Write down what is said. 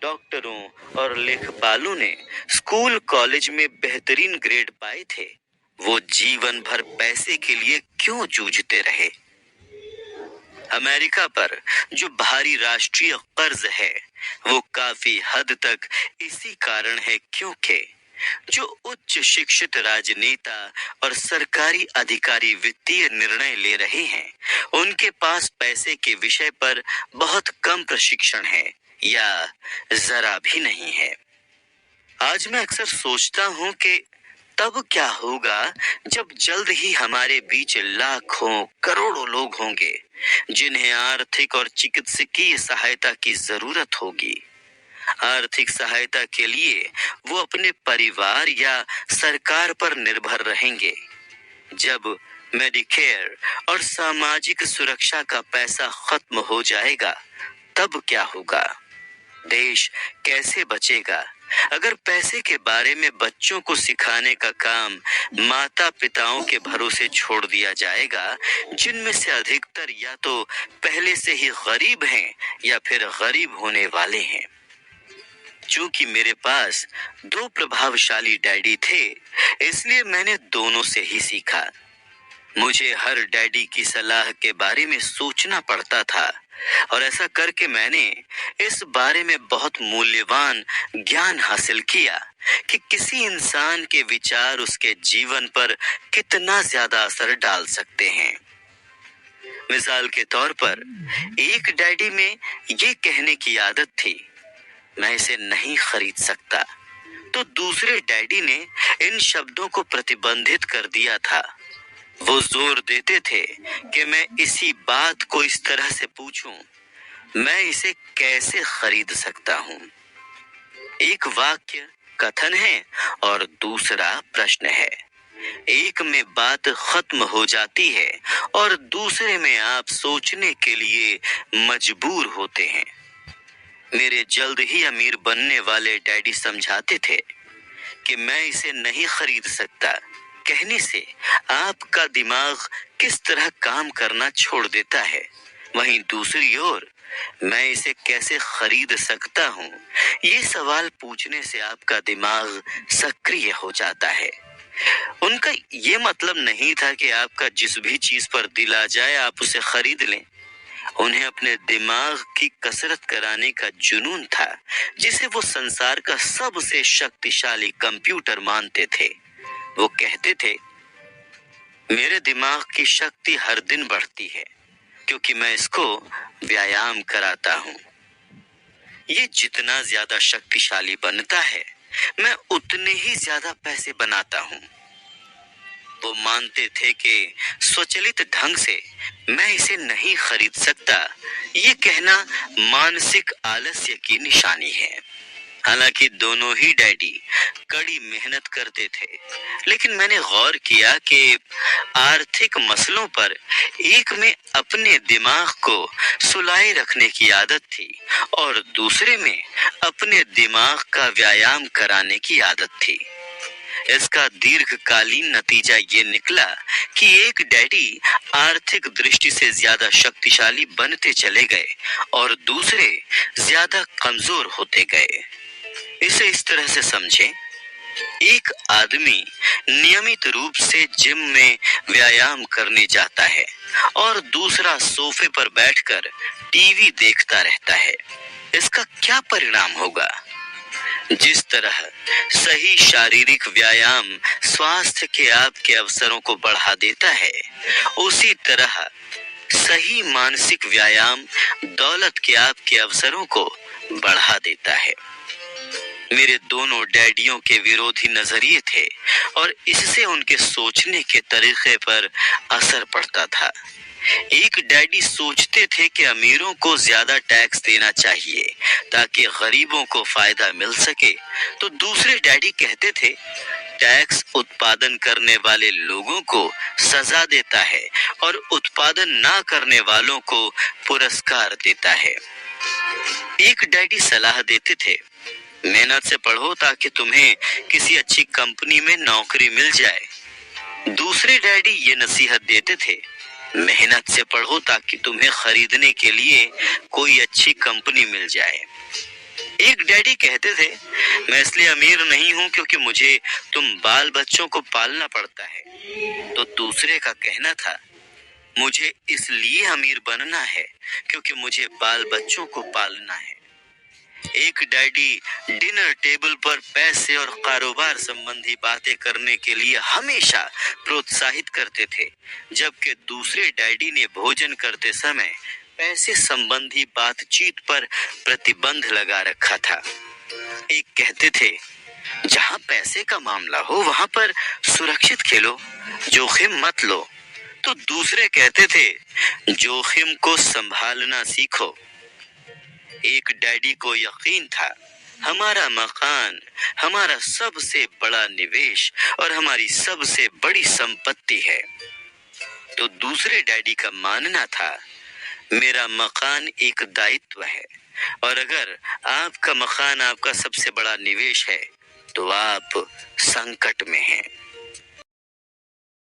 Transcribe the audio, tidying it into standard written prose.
डॉक्टरों और लेखपालों ने स्कूल कॉलेज में बेहतरीन ग्रेड पाए थे, वो जीवन भर पैसे के लिए क्यों जूझते रहे? अमेरिका पर जो भारी राष्ट्रीय कर्ज है, वो काफी हद तक इसी कारण है क्योंकि जो उच्च शिक्षित राजनेता और सरकारी अधिकारी वित्तीय निर्णय ले रहे हैं, उनके पास पैसे के विषय पर बहुत कम प्रशिक्षण है या जरा भी नहीं है। आज मैं अक्सर सोचता हूँ कि तब क्या होगा जब जल्द ही हमारे बीच लाखों करोड़ों लोग होंगे जिन्हें आर्थिक और चिकित्सकीय सहायता की जरूरत होगी। आर्थिक सहायता के लिए वो अपने परिवार या सरकार पर निर्भर रहेंगे। जब मेडिकेयर और सामाजिक सुरक्षा का पैसा खत्म हो जाएगा, तब क्या होगा? देश कैसे बचेगा? अगर पैसे के बारे में बच्चों को सिखाने का काम माता पिताओं के भरोसे छोड़ दिया जाएगा, जिनमें से अधिकतर या तो पहले से ही गरीब हैं या फिर गरीब होने वाले हैं। चूंकि मेरे पास दो प्रभावशाली डैडी थे, इसलिए मैंने दोनों से ही सीखा। मुझे हर डैडी की सलाह के बारे में सोचना पड़ता था और ऐसा करके मैंने इस बारे में बहुत मूल्यवान ज्ञान हासिल किया कि किसी इंसान के विचार उसके जीवन पर कितना ज्यादा असर डाल सकते हैं। मिसाल के तौर पर एक डैडी में ये कहने की आदत थी, मैं इसे नहीं खरीद सकता, तो दूसरे डैडी ने इन शब्दों को प्रतिबंधित कर दिया था। वो जोर देते थे कि मैं इसी बात को इस तरह से पूछूं, मैं इसे कैसे खरीद सकता हूं? एक वाक्य कथन है और दूसरा प्रश्न है। एक में बात खत्म हो जाती है और दूसरे में आप सोचने के लिए मजबूर होते हैं। मेरे जल्द ही अमीर बनने वाले डैडी समझाते थे कि मैं इसे नहीं खरीद सकता कहने से आपका दिमाग किस तरह काम करना छोड़ देता है। वहीं दूसरी ओर मैं इसे कैसे खरीद सकता हूँ, ये सवाल पूछने से आपका दिमाग सक्रिय हो जाता है। उनका ये मतलब नहीं था कि आपका जिस भी चीज पर दिल आ जाए आप उसे खरीद लें। उन्हें अपने दिमाग की कसरत कराने का जुनून था, जिसे वो संसार का सबसे शक्तिशाली कंप्यूटर मानते थे। वो कहते थे, मेरे दिमाग की शक्ति हर दिन बढ़ती है क्योंकि मैं इसको व्यायाम कराता हूँ। ये जितना ज्यादा शक्तिशाली बनता है, मैं उतने ही ज्यादा पैसे बनाता हूँ। वो मानते थे कि स्वचालित ढंग से मैं इसे नहीं खरीद सकता, ये कहना मानसिक आलस्य की निशानी है। हालांकि दोनों ही डैडी कड़ी मेहनत करते थे, लेकिन मैंने गौर किया कि आर्थिक मसलों पर एक में अपने दिमाग को सुलाए रखने की आदत थी और दूसरे में अपने दिमाग का व्यायाम कराने की आदत थी। इसका दीर्घकालीन नतीजा ये निकला कि एक डैडी आर्थिक दृष्टि से ज्यादा शक्तिशाली बनते चले गए और दूसरे ज्यादा कमजोर होते गए। इसे इस तरह से समझें, एक आदमी नियमित रूप से जिम में व्यायाम करने जाता है और दूसरा सोफे पर बैठकर टीवी देखता रहता है। इसका क्या परिणाम होगा? जिस तरह सही शारीरिक व्यायाम स्वास्थ्य के आपके अवसरों को बढ़ा देता है, उसी तरह सही मानसिक व्यायाम दौलत के आपके अवसरों को बढ़ा देता है। मेरे दोनों डैडियों के विरोधी नजरिए थे और इससे उनके सोचने के तरीके पर असर पड़ता था। एक डैडी सोचते थे कि अमीरों को ज्यादा टैक्स देना चाहिए ताकि गरीबों को फायदा मिल सके, तो दूसरे डैडी कहते थे टैक्स उत्पादन करने वाले लोगों को सजा देता है और उत्पादन ना करने वालों को पुरस्कार देता है। एक डैडी सलाह देते थे, मेहनत से पढ़ो ताकि तुम्हें किसी अच्छी कंपनी में नौकरी मिल जाए। दूसरे डैडी ये नसीहत देते थे, मेहनत से पढ़ो ताकि तुम्हें खरीदने के लिए कोई अच्छी कंपनी मिल जाए। एक डैडी कहते थे, मैं इसलिए अमीर नहीं हूं क्योंकि मुझे तुम बाल बच्चों को पालना पड़ता है। तो दूसरे का कहना था, मुझे इसलिए अमीर बनना है क्योंकि मुझे बाल बच्चों को पालना है। एक डैडी डिनर टेबल पर पैसे और कारोबार संबंधी बातें करने के लिए हमेशा प्रोत्साहित करते थे, जबकि दूसरे डैडी ने भोजन करते समय पैसे संबंधी बातचीत पर प्रतिबंध लगा रखा था। एक कहते थे, जहां पैसे का मामला हो वहां पर सुरक्षित खेलो, जोखिम मत लो। तो दूसरे कहते थे, जोखिम को संभालना सीखो। एक डैडी को यकीन था, हमारा मकान हमारा सबसे बड़ा निवेश और हमारी सबसे बड़ी संपत्ति है। तो दूसरे डैडी का मानना था, मेरा मकान एक दायित्व है और अगर आपका मकान आपका सबसे बड़ा निवेश है तो आप संकट में हैं।